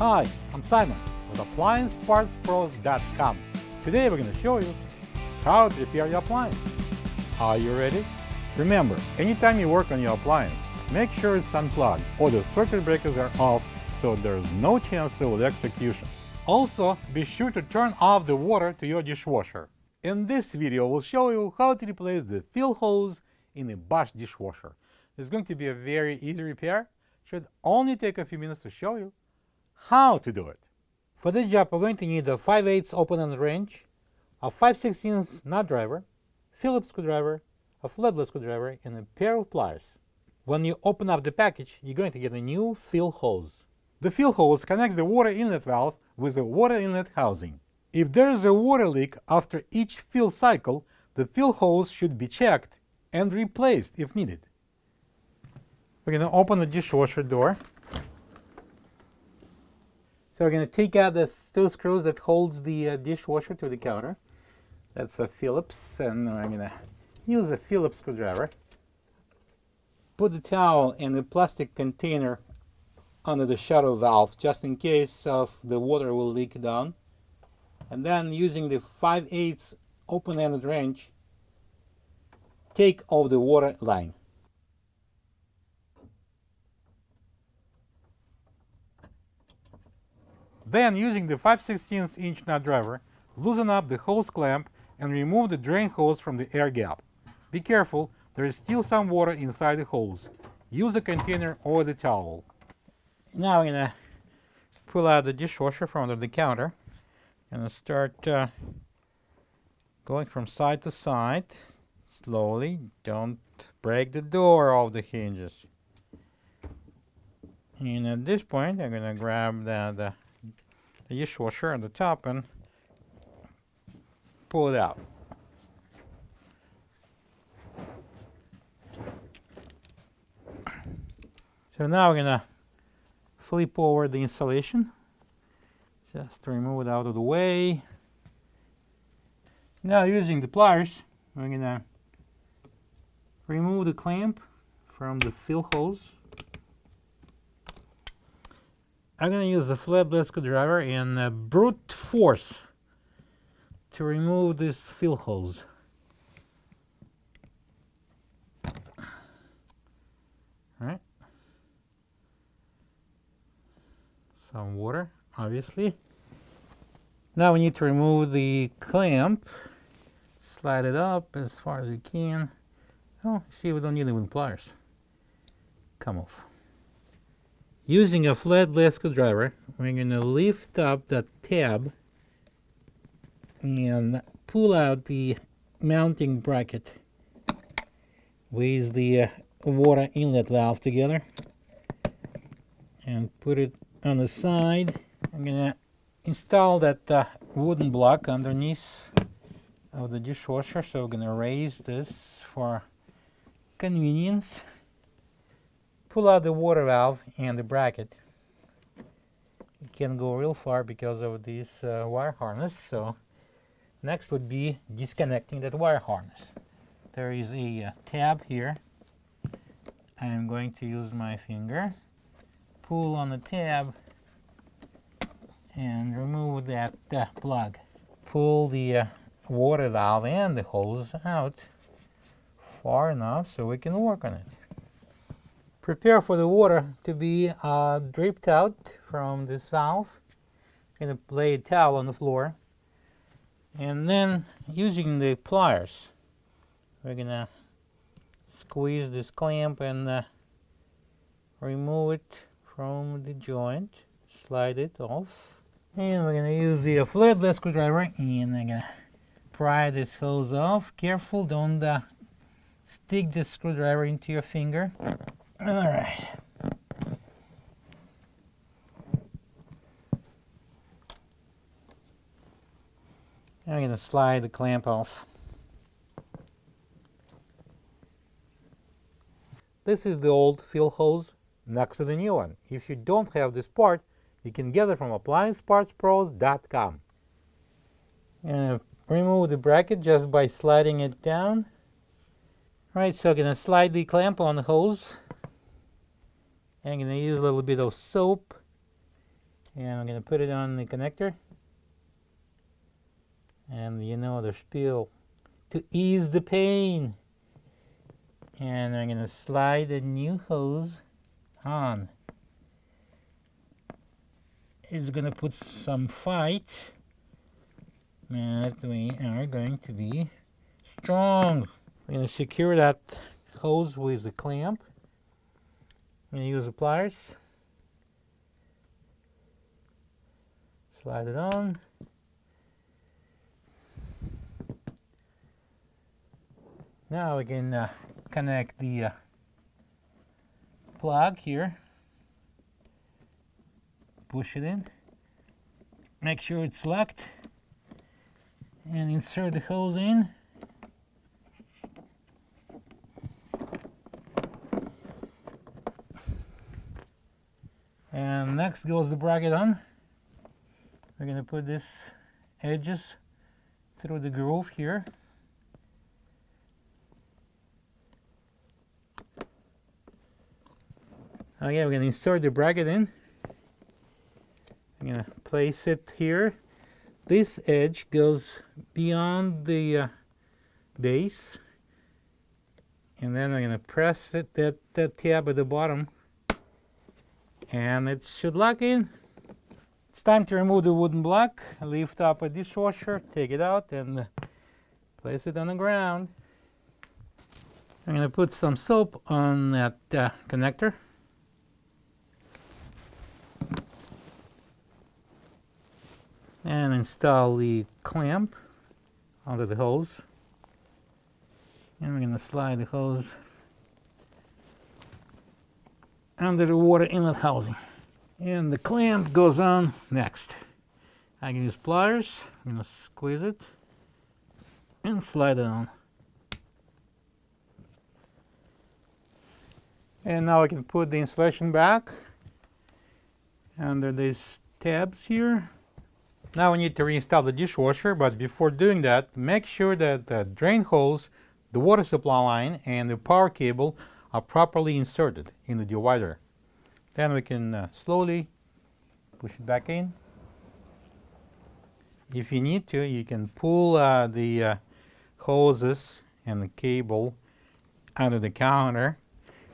Hi, I'm Simon with AppliancePartsPros.com. Today we're going to show you how to repair your appliance. Are you ready? Remember, anytime you work on your appliance, make sure it's unplugged or the circuit breakers are off so there's no chance of electrocution. Also, be sure to turn off the water to your dishwasher. In this video, we'll show you how to replace the fill hose in a Bosch dishwasher. It's going to be a very easy repair. Should only take a few minutes to show you how to do it. For this job, we're going to need a 5/8 open-end wrench, a 5/16 nut driver, Phillips screwdriver, a flathead screwdriver, and a pair of pliers. When you open up the package, you're going to get a new fill hose. The fill hose connects the water inlet valve with the water inlet housing. If there is a water leak after each fill cycle, the fill hose should be checked and replaced if needed. We're going to open the dishwasher door. So we're going to take out the two screws that holds the dishwasher to the counter. That's a Phillips, and I'm going to use a Phillips screwdriver. Put the towel in a plastic container under the shutter valve, just in case of the water will leak down. And then using the 5/8 open-ended wrench, take off the water line. Then, using the 5/16 inch nut driver, loosen up the hose clamp and remove the drain hose from the air gap. Be careful, there is still some water inside the hose. Use a container or the towel. Now I'm going to pull out the dishwasher from under the counter and start going from side to side slowly. Don't break the door off the hinges. And at this point, I'm going to grab the dishwasher on the top and pull it out. So now we're going to flip over the insulation just to remove it out of the way. Now, using the pliers, we're going to remove the clamp from the fill hose. I'm going to use the flathead screwdriver and brute force to remove this fill hose. Alright. Some water, obviously. Now we need to remove the clamp. Slide it up as far as you can. Oh, see, we don't need it with pliers. Come off. Using a flathead screwdriver, we're going to lift up that tab and pull out the mounting bracket with the water inlet valve together and put it on the side. I'm going to install that wooden block underneath of the dishwasher, so we're going to raise this for convenience. Pull out the water valve and the bracket. You can't go real far because of this wire harness, so next would be disconnecting that wire harness. There is a tab here. I'm going to use my finger, pull on the tab and remove that plug. Pull the water valve and the hose out far enough so we can work on it. Prepare for the water to be dripped out from this valve. I'm going to lay a towel on the floor. And then, using the pliers, we're going to squeeze this clamp and remove it from the joint. Slide it off. And we're going to use the flathead screwdriver and I'm going to pry this hose off. Careful, don't stick the screwdriver into your finger. Alright. I'm going to slide the clamp off. This is the old fill hose next to the new one. If you don't have this part, you can get it from AppliancePartsPros.com. And remove the bracket just by sliding it down. Right, so I'm going to slide the clamp on the hose. I'm going to use a little bit of soap And I'm going to put it on the connector. And you know the spiel, to ease the pain. And I'm going to slide the new hose on. It's going to put some fight, but we are going to be strong. We're going to secure that hose with a clamp. I'm going to use the pliers. Slide it on. Now we can connect the plug here. Push it in. Make sure it's locked. And insert the hose in. And next goes the bracket on. We're going to put this edges through the groove here. Okay, we're going to insert the bracket in. I'm going to place it here. This edge goes beyond the base. And then I'm going to press it, that tab at the bottom. And it should lock in. It's time to remove the wooden block. Lift up a dishwasher, take it out, and place it on the ground. I'm going to put some soap on that connector. And install the clamp onto the hose. And we're going to slide the hose under the water inlet housing. And the clamp goes on next. I can use pliers. I'm going to squeeze it and slide it on. And now I can put the insulation back under these tabs here. Now we need to reinstall the dishwasher, but before doing that, make sure that the drain hose, the water supply line, and the power cable are properly inserted in the divider. Then we can slowly push it back in. If you need to, you can pull the hoses and the cable under the counter,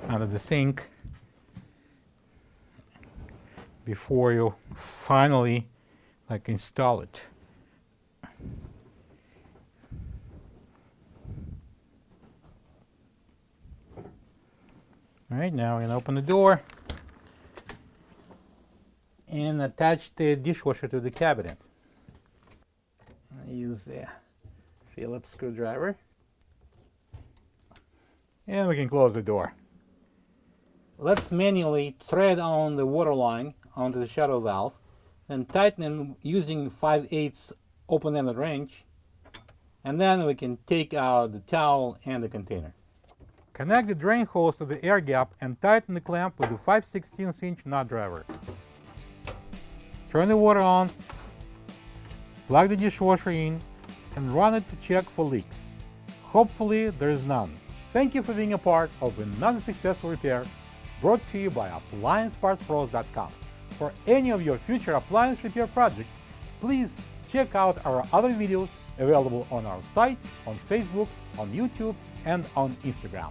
under the sink, before you finally install it. All right, now we're going to open the door and attach the dishwasher to the cabinet. I use the Phillips screwdriver. And we can close the door. Let's manually thread on the water line onto the shadow valve, then tighten using 5/8 open-ended wrench, and then we can take out the towel and the container. Connect the drain hose to the air gap and tighten the clamp with the 5/16 inch nut driver. Turn the water on, plug the dishwasher in, and run it to check for leaks. Hopefully there is none. Thank you for being a part of another successful repair brought to you by AppliancePartsPros.com. For any of your future appliance repair projects, please check out our other videos available on our site, on Facebook, on YouTube, and on Instagram.